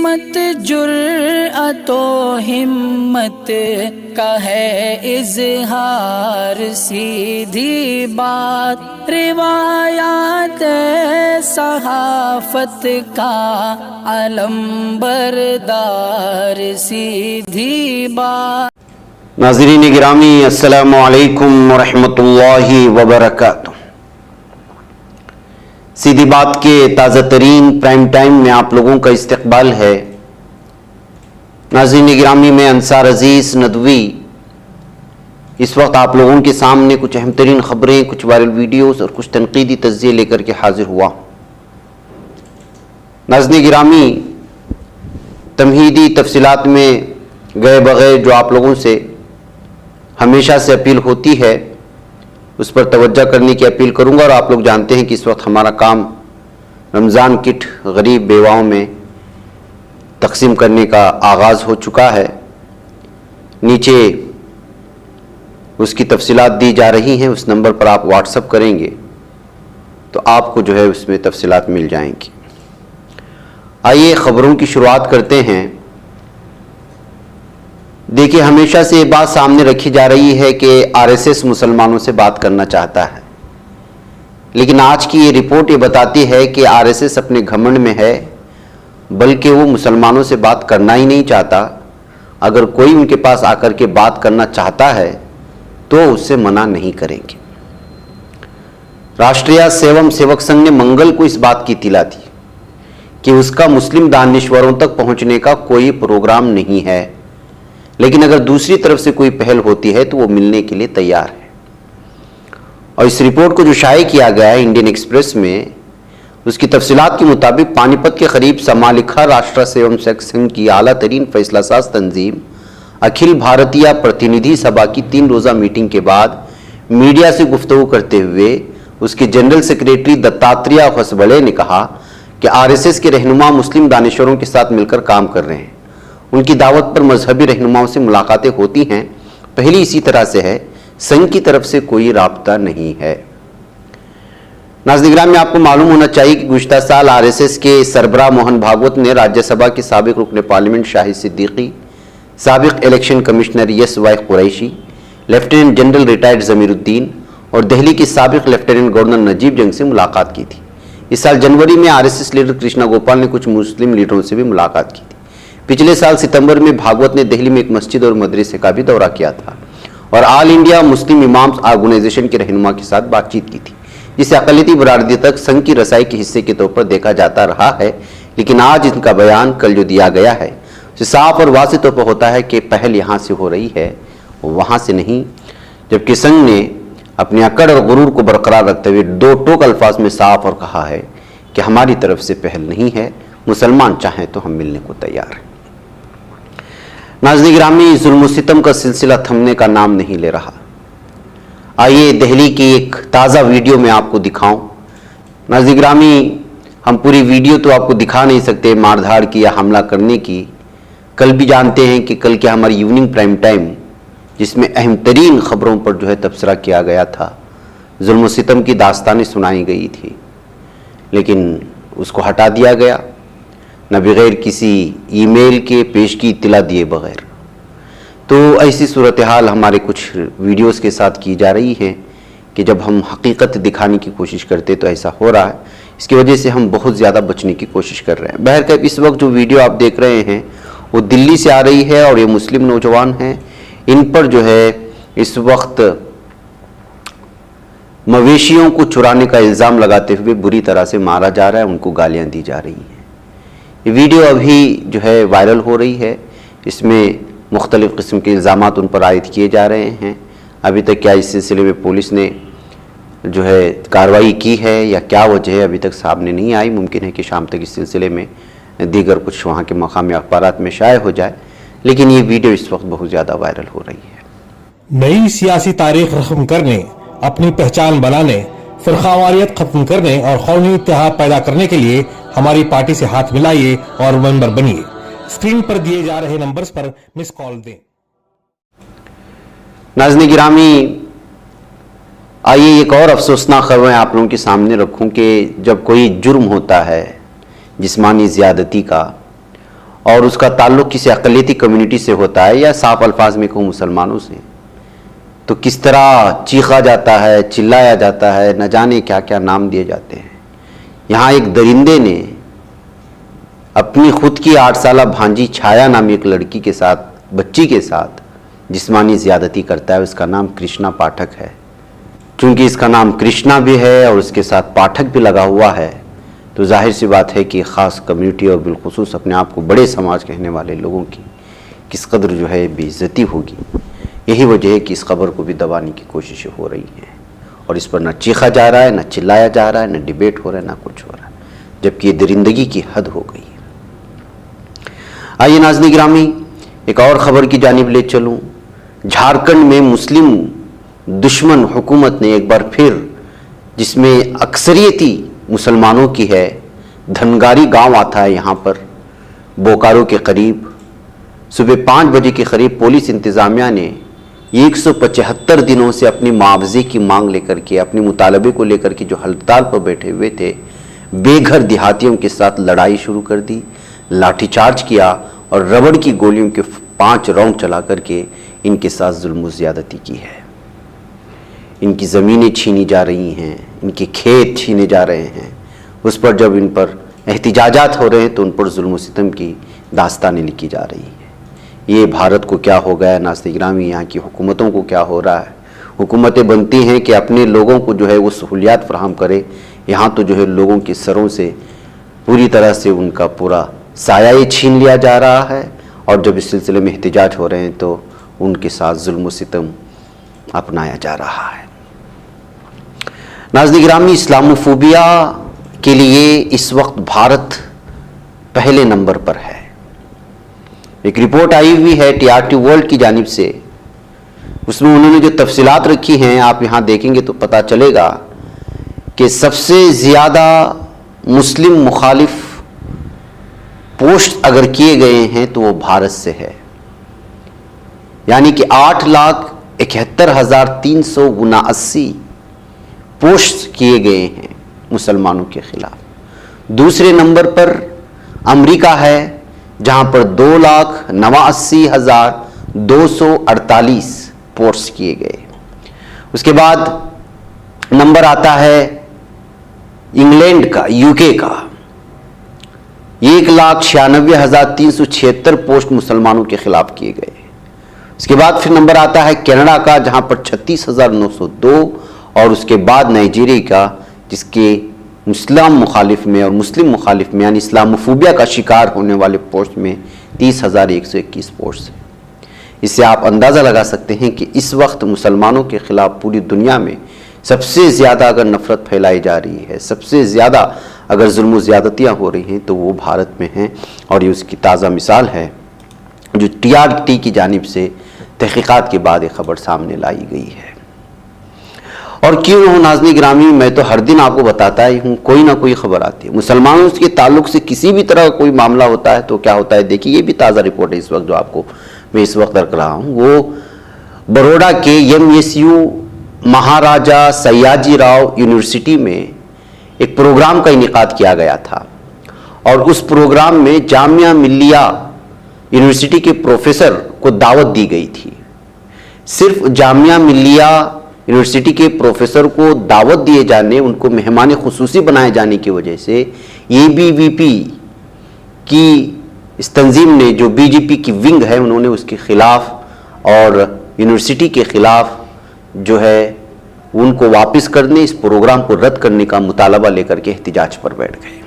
सिमत जुर्अतो हिम्मत का है इजहार, सीधी बात रिवायात सहाफत का अलंबरदार, सीधी बात। नाज़रीन गिरामी, अस्सलामु अलैकुम वरहमतुल्लाहि वबरकातुह। सीधी बात के ताज़ा तरीन प्राइम टाइम में आप लोगों का इस्तकबाल है। नाज़रीन गिरामी, मैं अंसार अजीज़ नदवी इस वक्त आप लोगों के सामने कुछ अहम तरीन खबरें, कुछ वायरल वीडियोस और कुछ तनकीदी तज्ज़िये लेकर के हाजिर हुआ। नाज़रीन गिरामी, तमहीदी तफसीलात में गए बगैर जो आप लोगों से हमेशा से अपील होती है उस पर तवज्जो करने की अपील करूंगा। और आप लोग जानते हैं कि इस वक्त हमारा काम रमज़ान किट गरीब बेवाओं में तकसीम करने का आगाज़ हो चुका है। नीचे उसकी तफसीलात दी जा रही हैं, उस नंबर पर आप व्हाट्सअप करेंगे तो आपको जो है उसमें तफसीलात मिल जाएंगी। आइए खबरों की शुरुआत करते हैं। देखिए, हमेशा से ये बात सामने रखी जा रही है कि आरएसएस मुसलमानों से बात करना चाहता है, लेकिन आज की ये रिपोर्ट ये बताती है कि आरएसएस अपने घमंड में है, बल्कि वो मुसलमानों से बात करना ही नहीं चाहता। अगर कोई उनके पास आकर के बात करना चाहता है तो उससे मना नहीं करेंगे। राष्ट्रीय सेवम सेवक संघ ने मंगल को इस बात की इत्तला दी कि उसका मुस्लिम दानिश्वरों तक पहुंचने का कोई प्रोग्राम नहीं है, लेकिन अगर दूसरी तरफ से कोई पहल होती है तो वो मिलने के लिए तैयार है। और इस रिपोर्ट को जो शाये किया गया है इंडियन एक्सप्रेस में, उसकी तफसीलात के मुताबिक पानीपत के करीब समालिखा राष्ट्रीय सेवम सेवक संघ की आला तरीन फैसला साज तंजीम अखिल भारतीय प्रतिनिधि सभा की 3 रोज़ा मीटिंग के बाद मीडिया से गुफ्तगू करते हुए उसके जनरल सेक्रेटरी दत्तात्रेय होसबले ने कहा कि आरएसएस के रहनुमा मुस्लिम दानिश्वरों के साथ मिलकर काम कर रहे हैं। उनकी दावत पर मजहबी रहनुमाओं से मुलाकातें होती हैं। पहली इसी तरह से है, संघ की तरफ से कोई राब्ता नहीं है। नाज़रीन, में आपको मालूम होना चाहिए कि गुज़िश्ता साल आरएसएस के सरबराह मोहन भागवत ने राज्यसभा के साबिक रुकन पार्लियामेंट शाहिद सिद्दीकी, साबिक election commissioner S Y Quraishi, lieutenant general retired Zameeruddin और दिल्ली के साबिक लेफ्टिनेंट गवर्नर नजीब जंग से मुलाकात की थी। इस साल जनवरी में आरएसएस लीडर कृष्णा गोपाल ने कुछ मुस्लिम लीडरों से भी मुलाकात की थी। पिछले साल सितंबर में भागवत ने दिल्ली में एक मस्जिद और मदरसे का भी दौरा किया था और all India Muslim imams organisation के रहनुमा के साथ बातचीत की थी, जिसे अक़लियती बरादरी तक संघ की रसाई के हिस्से के तौर पर देखा जाता रहा है। लेकिन आज इनका बयान कल जो दिया गया है उसे साफ और वाज़ेह तौर पर होता है कि पहल यहाँ से हो रही है, वहाँ से नहीं। जबकि संघ ने अपने अकड़ और गुरूर को बरकरार रखते हुए 2 टोक अल्फाज में साफ और कहा है कि हमारी तरफ से पहल नहीं है, मुसलमान चाहें तो हम मिलने को तैयार हैं। नाज़रीन गिरामी, जुल्म सितम का सिलसिला थमने का नाम नहीं ले रहा। आइए दिल्ली की एक ताज़ा वीडियो में आपको दिखाऊं। नाज़रीन गिरामी, हम पूरी वीडियो तो आपको दिखा नहीं सकते मारधाड़ की या हमला करने की। कल भी जानते हैं कि कल क्या हमारी इवनिंग प्राइम टाइम, जिसमें अहम तरीन खबरों पर जो है तबसरा किया गया था, जुल्म सितम की दास्तानें सुनाई गई थी, लेकिन उसको हटा दिया गया, न बगैर किसी ईमेल के पेश की इत्तला दिए बगैर। तो ऐसी सूरत हाल हमारे कुछ वीडियोस के साथ की जा रही है कि जब हम हकीकत दिखाने की कोशिश करते तो ऐसा हो रहा है। इसकी वजह से हम बहुत ज़्यादा बचने की कोशिश कर रहे हैं। बहरकैफ इस वक्त जो वीडियो आप देख रहे हैं वो दिल्ली से आ रही है और ये मुस्लिम नौजवान हैं। इन पर जो है इस वक्त मवेशियों को चुराने का इल्ज़ाम लगाते हुए बुरी तरह से मारा जा रहा है, उनको गालियाँ दी जा रही हैं। ये वीडियो अभी जो है वायरल हो रही है, इसमें मुख्तलिफ़ किस्म के इल्ज़ामात उन पर आयद किए जा रहे हैं। अभी तक क्या इस सिलसिले में पुलिस ने जो है कार्रवाई की है या क्या वजह है अभी तक सामने नहीं आई। मुमकिन है कि शाम तक इस सिलसिले में दीगर कुछ वहाँ के मकामी अखबारात में शाये हो जाए, लेकिन ये वीडियो इस वक्त बहुत ज़्यादा वायरल हो रही है। नई सियासी तारीख रस्म करने, अपनी पहचान बनाने, फिरकावारियत खत्म करने और कौमी इत्तेहाद पैदा करने के लिए हमारी पार्टी से हाथ मिलाइए और मेंबर बनिए। स्क्रीन पर दिए जा रहे नंबर्स पर मिस कॉल दें। नाज़रीन गिरामी, आइए एक और अफसोसनाक खबर आप लोगों के सामने रखूं कि जब कोई जुर्म होता है जिस्मानी ज़्यादती का और उसका ताल्लुक़ किसी अक़लियती कम्युनिटी से होता है या साफ अल्फाज में कहूँ मुसलमानों से, तो किस तरह चीखा जाता है, चिल्लाया जाता है, न जाने क्या क्या नाम दिए जाते हैं। यहाँ एक दरिंदे ने अपनी खुद की 8 साला भांजी छाया नामी एक लड़की के साथ, बच्ची के साथ जिस्मानी ज़्यादती करता है। उसका नाम कृष्णा पाठक है। चूँकि इसका नाम कृष्णा भी है और उसके साथ पाठक भी लगा हुआ है, तो जाहिर सी बात है कि ख़ास कम्युनिटी और बिलखुसूस अपने आप को बड़े समाज कहने वाले लोगों की किस कदर जो है बेइज्जती होगी। यही वजह है कि इस खबर को भी दबाने की कोशिशें हो रही हैं और इस पर न चीखा जा रहा है, न चिल्लाया जा रहा है, न डिबेट हो रहा है, न कुछ हो रहा है, जबकि ये दरिंदगी की हद हो गई है। आइए नाज़रीन गिरामी, एक और ख़बर की जानिब ले चलूँ। झारखंड में मुस्लिम दुश्मन हुकूमत ने एक बार फिर, जिसमें अक्सरियती मुसलमानों की है, धनगारी गांव आता है यहाँ पर बोकारो के करीब, सुबह 5 बजे के करीब पुलिस इंतज़ामिया ने 175 दिनों से अपनी मुआवजे की मांग लेकर के, अपने मुतालबे को लेकर के जो हड़ताल पर बैठे हुए थे, बेघर देहातियों के साथ लड़ाई शुरू कर दी, लाठीचार्ज किया और रबड़ की गोलियों के 5 राउंड चला करके इनके साथ जुल्म ज़्यादती की है। इनकी ज़मीनें छीनी जा रही हैं, इनके खेत छीने जा रहे हैं। उस पर जब इन पर एहतिजाजात हो रहे हैं तो उन पर जुल्म सितम की दास्तानें लिखी जा रही हैं। ये भारत को क्या हो गया नाज़रीन गिरामी, यहाँ की हुकूमतों को क्या हो रहा है। हुकूमतें बनती हैं कि अपने लोगों को जो है वो सहूलियात फराहम करे, यहाँ तो जो है लोगों के सरों से पूरी तरह से उनका पूरा साया छीन लिया जा रहा है। और जब इस सिलसिले में एहतिजाज हो रहे हैं तो उनके साथ जुल्म सितम अपनाया जा रहा है। नाज़रीन गिरामी, इस्लामोफोबिया के लिए इस वक्त भारत पहले नंबर पर है। एक रिपोर्ट आई हुई है TRT वर्ल्ड की जानिब से, उसमें उन्होंने जो तफसीलात रखी हैं आप यहाँ देखेंगे तो पता चलेगा कि सबसे ज़्यादा मुस्लिम मुखालिफ पोस्ट अगर किए गए हैं तो वो भारत से है, यानी कि 8,71,379 पोस्ट किए गए हैं मुसलमानों के खिलाफ। दूसरे नंबर पर अमेरिका है जहां पर 2,89,248 पोस्ट किए गए। उसके बाद नंबर आता है इंग्लैंड का, यूके का, 1,96,376 पोस्ट मुसलमानों के खिलाफ किए गए। उसके बाद फिर नंबर आता है कनाडा का जहां पर 36,902 और उसके बाद नाइजीरिया का जिसके इस्लाम मुखालिफ में और मुस्लिम मुखालिफ में यानी इस्लामोफोबिया का शिकार होने वाले पोस्ट में 30,121 पोस्ट हैं। इससे आप अंदाज़ा लगा सकते हैं कि इस वक्त मुसलमानों के खिलाफ पूरी दुनिया में सबसे ज़्यादा अगर नफ़रत फैलाई जा रही है, सबसे ज़्यादा अगर जुल्म ज़्यादतियाँ हो रही हैं तो वो भारत में हैं। और ये उसकी ताज़ा मिसाल है जो TRT की जानिब से तहक़ीक़ात के बाद एक ख़बर सामने लाई गई है। और क्यों हो नाज़रीन गिरामी, मैं तो हर दिन आपको बताता ही हूँ, कोई ना कोई ख़बर आती है मुसलमानों के ताल्लुक़ से, किसी भी तरह का कोई मामला होता है तो क्या होता है। देखिए, ये भी ताज़ा रिपोर्ट है इस वक्त जो आपको मैं इस वक्त रख रहा हूँ। वो बड़ौदा के MSU महाराजा सयाजी राव यूनिवर्सिटी में एक प्रोग्राम का इनेकाद किया गया था और उस प्रोग्राम में जामिया मिल्लिया यूनिवर्सिटी के प्रोफेसर को दावत दी गई थी। सिर्फ जामिया मिल्लिया यूनिवर्सिटी के प्रोफेसर को दावत दिए जाने, उनको मेहमान खुसूसी बनाए जाने की वजह से ABVP की इस तंजीम ने, जो BJP की विंग है, उन्होंने उसके खिलाफ और यूनिवर्सिटी के खिलाफ जो है उनको वापस करने, इस प्रोग्राम को रद्द करने का मुतालबा लेकर के एहतिजाज पर बैठ गए।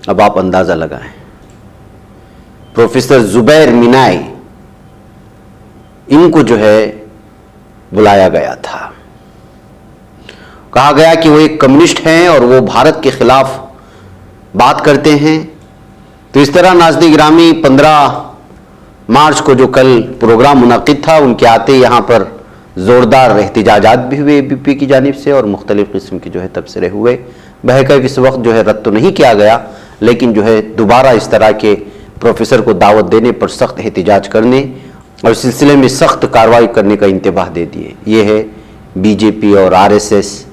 अब आप अंदाजा लगाएं, प्रोफेसर जुबैर मिनाई, इनको जो है बुलाया गया था। कहा गया कि वो एक कम्युनिस्ट हैं और वो भारत के खिलाफ बात करते हैं। तो इस तरह नाज़रीन गिरामी 15 मार्च को जो कल प्रोग्राम मुनक़िद था, उनके आते यहाँ पर ज़ोरदार एहतिजाजात भी हुए ABVP की जानिब से और मुख्तलिफ़ किस्म के जो है तबसरे हुए। बहरकैफ इस वक्त जो है रद्द तो नहीं किया गया, लेकिन जो है दोबारा इस तरह के प्रोफेसर को दावत देने पर सख्त एहतिजाज करने और इस सिलसिले में सख्त कार्रवाई करने का इंतबाह दे दिए। ये है BJP और RSS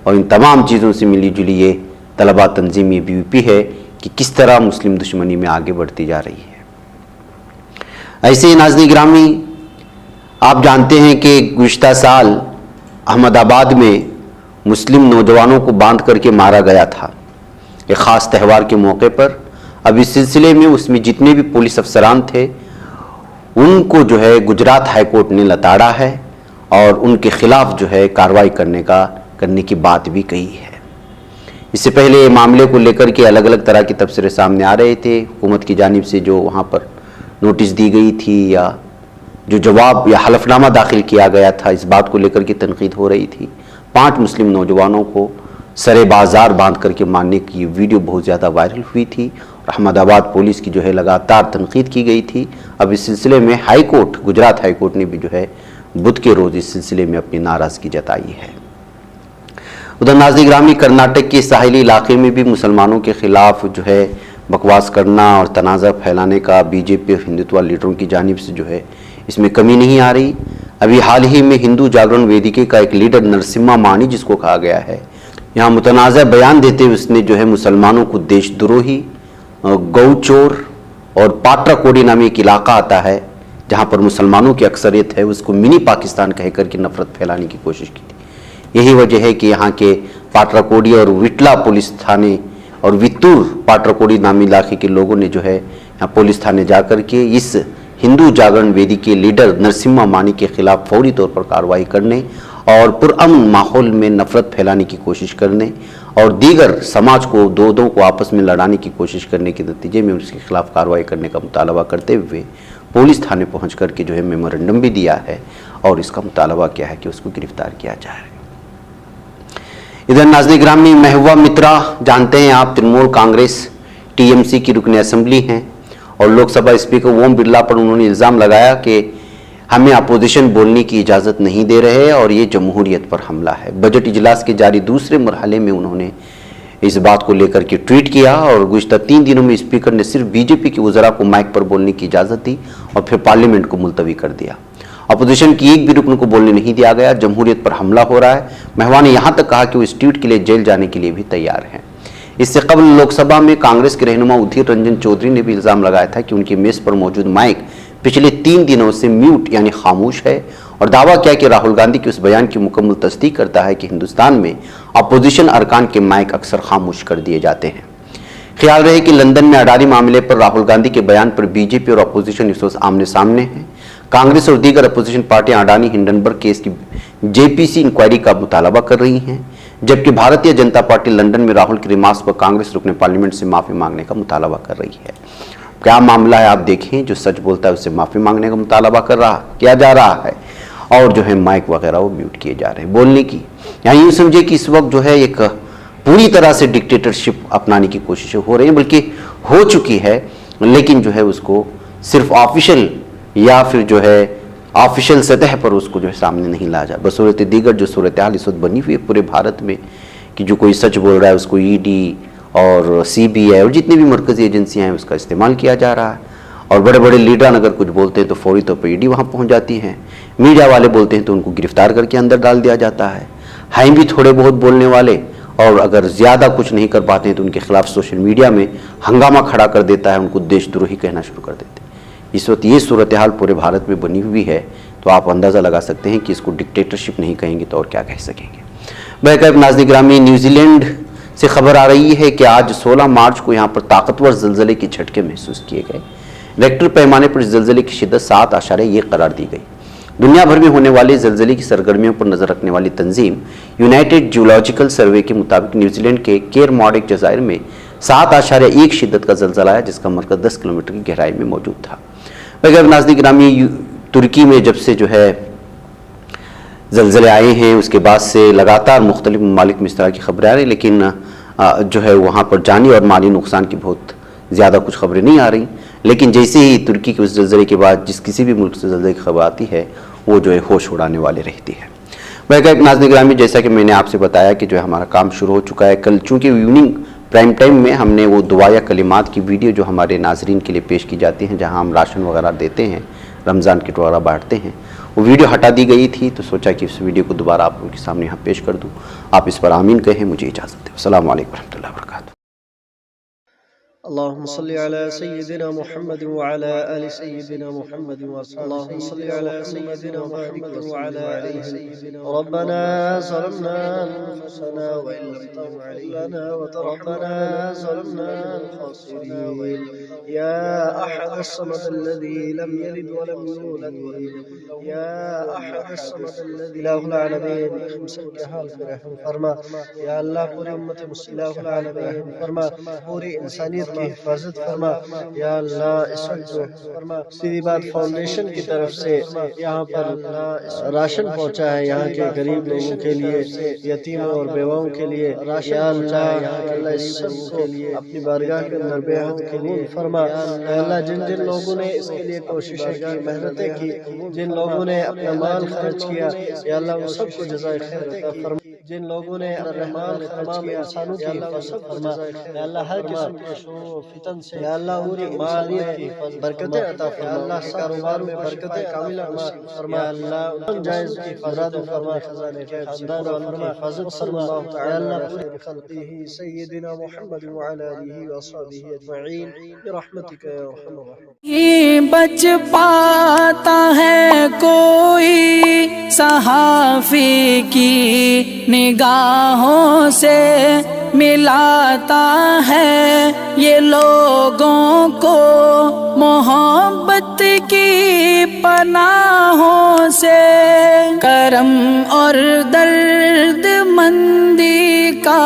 और इन तमाम चीज़ों से मिली जुली ये तलबा तंजीम ABVP है कि किस तरह मुस्लिम दुश्मनी में आगे बढ़ती जा रही है। ऐसे ही नाज़रीन गिरामी, आप जानते हैं कि गुज़िश्ता साल अहमदाबाद में मुस्लिम नौजवानों को बांध करके मारा गया था एक ख़ास त्यौहार के मौके पर। अब इस सिलसिले में उसमें जितने भी पुलिस अफसरान थे उनको जो है गुजरात हाई कोर्ट ने लताड़ा है और उनके खिलाफ जो है कार्रवाई करने की बात भी कही है। इससे पहले मामले को लेकर के अलग अलग तरह के तबसरे सामने आ रहे थे। हुकूमत की जानिब से जो वहाँ पर नोटिस दी गई थी या जो जवाब या हलफनामा दाखिल किया गया था, इस बात को लेकर के तनकीद हो रही थी। 5 मुस्लिम नौजवानों को सरे बाजार बांध करके मारने की वीडियो बहुत ज़्यादा वायरल हुई थी और अहमदाबाद पुलिस की जो है लगातार तनकीद की गई थी। अब इस सिलसिले में high court, Gujarat high court ने भी जो है बुध के रोज़ इस सिलसिले में अपनी नाराज़गी जताई है। उधर नाज़रीन गिरामी, कर्नाटक के साहिली इलाके में भी मुसलमानों के खिलाफ जो है बकवास करना और तनाज़ा फैलाने का बीजेपी और हिंदुत्व लीडरों की जानिब से जो है इसमें कमी नहीं आ रही। अभी हाल ही में हिंदू जागरण वेदिके का एक लीडर नरसिम्हा मानी, जिसको कहा गया है, यहाँ मुतनाज़ा बयान देते हुए उसने जो है मुसलमानों को देशद्रोही, गौचोर और पाट्राकोडी नामी एक इलाका आता है जहाँ पर मुसलमानों की अक्सरियत है, उसको मिनी पाकिस्तान कह करके नफरत फैलाने की कोशिश की थी। यही वजह है कि यहाँ के पाट्राकोडी और विटला पुलिस थाने और वित्तूर पाट्राकोडी नामी इलाके के लोगों ने जो है यहाँ पुलिस थाने जा कर के इस हिंदू जागरण वेदी के लीडर नरसिम्हा मानी के खिलाफ फौरी तौर पर कार्रवाई करने और पुरअमन माहौल में नफरत फैलाने की कोशिश करने और दीगर समाज को दो को आपस में लड़ाने की कोशिश करने के नतीजे में उसके खिलाफ कार्रवाई करने का मुतालबा करते हुए पुलिस थाने पहुंच कर के जो है मेमोरेंडम भी दिया है और इसका मुतालबा किया है कि उसको गिरफ्तार किया जाए। इधर नाज़रीन गिरामी, महबूबा मित्रा जानते हैं आप, तृणमूल कांग्रेस TMC की रुकन असेंबली हैं और लोकसभा स्पीकर ओम बिरला पर उन्होंने इल्ज़ाम लगाया कि हमें अपोजिशन बोलने की इजाज़त नहीं दे रहे और ये जमहूरियत पर हमला है। बजट इजलास के जारी दूसरे मरहले में उन्होंने इस बात को लेकर के ट्वीट किया और गुज़िश्ता 3 दिनों में स्पीकर ने सिर्फ बीजेपी के वज़रा को माइक पर बोलने की इजाज़त दी और फिर पार्लियामेंट को मुलतवी कर दिया। अपोजिशन की एक भी रुकन को बोलने नहीं दिया गया, जमहूरियत पर हमला हो रहा है। महबूबा ने यहाँ तक कहा कि वो इस ट्वीट के लिए जेल जाने के लिए भी तैयार हैं। इससे कबल लोकसभा में कांग्रेस के रहनुमा उधीर रंजन चौधरी ने भी इल्ज़ाम लगाया था कि उनकी मेज़ पर मौजूद माइक पिछले 3 दिनों से म्यूट यानी खामोश है और दावा किया कि राहुल गांधी के उस बयान की मुकम्मल तस्दीक करता है कि हिंदुस्तान में अपोजिशन अरकान के माइक अक्सर खामोश कर दिए जाते हैं। ख्याल रहे कि लंदन में अडानी मामले पर राहुल गांधी के बयान पर बीजेपी और अपोजिशन इस वक्त आमने सामने हैं। कांग्रेस और दीगर अपोजिशन पार्टियां अडानी हिंडनबर्ग केस की JPC इंक्वायरी का मुतालबा कर रही हैं, जबकि भारतीय जनता पार्टी लंदन में राहुल की रिमार्क्स पर कांग्रेस रुकने पार्लियामेंट से माफ़ी मांगने का मुतालबा कर रही है। क्या मामला है आप देखें, जो सच बोलता है उससे माफ़ी मांगने का मुतालबा किया जा रहा है और जो है माइक वगैरह वो म्यूट किए जा रहे हैं बोलने की। यहाँ यूँ समझे कि इस वक्त जो है एक पूरी तरह से डिक्टेटरशिप अपनाने की कोशिशें हो रही हैं, बल्कि हो चुकी है, लेकिन जो है उसको सिर्फ ऑफिशियल या फिर जो है ऑफिशियल सतह पर उसको जो है सामने नहीं लाया जा। बसूरत दीगर जो सूरत हाल इस वक्त बनी हुई है पूरे भारत में कि जो कोई सच बोल रहा है उसको ED और CBI और जितनी भी मरकज़ी एजेंसियां हैं उसका इस्तेमाल किया जा रहा है और बड़े बड़े लीडर अगर कुछ बोलते हैं तो फौरी तौर पर ED वहाँ पहुँच जाती हैं। मीडिया वाले बोलते हैं तो उनको गिरफ्तार करके अंदर डाल दिया जाता है। हैं भी थोड़े बहुत बोलने वाले और अगर ज़्यादा कुछ नहीं कर पाते हैं तो उनके खिलाफ सोशल मीडिया में हंगामा खड़ा कर देता है, उनको देशद्रोही कहना शुरू कर देते हैं। इस वक्त ये सूरत हाल पूरे भारत में बनी हुई है, तो आप अंदाज़ा लगा सकते हैं कि इसको डिक्टेटरशिप नहीं कहेंगे तो और क्या कह सकेंगे। बहरकैफ नाज़रीन गिरामी, न्यूजीलैंड से खबर आ रही है कि आज 16 मार्च को यहाँ पर ताकतवर ज़लज़ले के झटके महसूस किए गए। रेक्टर पैमाने पर इस ज़लज़ले की शिद्दत 7.1 करार दी गई। दुनिया भर में होने वाले ज़लज़ले की सरगर्मियों पर नज़र रखने वाली तंजीम यूनाइटेड जियोलॉजिकल सर्वे के मुताबिक न्यूजीलैंड के केर मॉडिक जज़ायर में 7.1 शिद्दत का ज़लज़ला आया, जिसका मरकज़ 10 किलोमीटर की गहराई में मौजूद था। बगैर नाज़रीन गिरामी, तुर्की में जब से जो है ज़लज़ले आए हैं उसके बाद से लगातार मुख्तलिफ ममालिक में इस तरह की खबरें आ रही, लेकिन जो है वहाँ पर जानी और माली नुकसान की बहुत ज़्यादा कुछ खबरें नहीं आ रही। लेकिन जैसे ही तुर्की के उस ज़लज़ले के बाद जिस किसी भी मुल्क से ज़लज़ले की खबर आती है वो जो है होश उड़ाने वाले रहती है। बहरकैफ नाज़रीन गिरामी, जैसा कि मैंने आपसे बताया कि जो है हमारा काम शुरू हो चुका है। कल चूँकि इवनिंग प्राइम टाइम में हमने वो दुआ या कलिमात की वीडियो जो हमारे नाजरीन के लिए पेश की जाती हैं, जहां हम राशन वगैरह देते हैं, रमज़ान किट वगैरह बांटते हैं, वो वीडियो हटा दी गई थी, तो सोचा कि इस वीडियो को दोबारा आप उनके सामने यहाँ पेश कर दूँ। आप इस पर आमीन कहें। मुझे इजाज़त दें। अस्सलामु अलैकुम रहमतुल्लाहि व बरकातुहू। अल्लाहुम्मा सल्ली अला सय्यिदिना मुहम्मद व अला आलि सय्यिदिना मुहम्मद व अल्लाहुम्मा सल्ली अला सय्यिदिना मुहम्मद व अला आलि सय्यिदिना रब्बना ज़लमना अनफुसना व इन लम तग़फिर लना व तरहमना ज़लमना खासिरीन या अहद अस्समद अल्लज़ी लम यलिद व लम यूलद या अहद अस्समद अल्लज़ी इलाहुल आलमीन हम सब के हाल पे रहम फरमा। या अल्लाह पूरी उम्मत मुस्लिम आलमीन फरमा, पूरी इंसानियत की हिफाजत फरमा। या अल्लाह इस वक्त सीधी बात फाउंडेशन की तरफ से यहाँ पर राशन पहुँचा है यहाँ के गरीब लोगों के लिए, यतीमों और बेवाओं के लिए। या अल्लाह इस सबको अपनी बारगाह के अंदर बेहद कबूल फरमा। या अल्लाह जिन जिन लोगों ने इसके लिए कोशिशें की, मेहनतें की, जिन लोगों ने अपना माल खर्च किया, या अल्लाह उन सबको जज़ाए खैर अता फरमा। जिन लोगों ने रहमान तमाम इंसानों की हिफाजत फरमा। या अल्लाह हर किस्म के शोर और फितन से या अल्लाह उनकी मालियत की बरकतें अता फरमा। या अल्लाह कारोबार में बरकतें कामिला फरमा। या अल्लाह जायज़ की फराद फरमा, खजाने के खानदान वालों की हिफाजत फरमा। या अल्लाह पूरे खल्क़िही सय्यिदिना मुहम्मद व अला आलिहि व अस्हाबिही अजमईन बिरहमतिका या अरहमर राहिमीन। बच पाता है कोई सहाफ़ी की निगाहों से, मिलाता है ये लोगों को मोहब्बत की पनाहों से। करम और दर्द मंदी का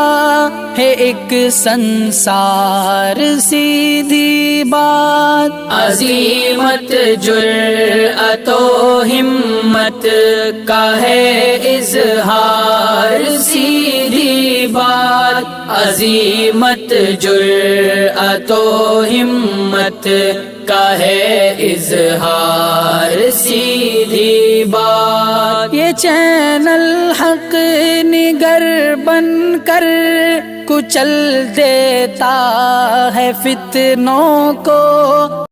है एक संसार, सीधी बात अज़ीमत जुर्अतो हिम्मत का है इज़हार, सीधी बात अज़ीमत जुर्अतो हिम्मत का है इज़हार, सीधी बात। ये चैनल हक निगर बनकर कुचल देता है फितनों को,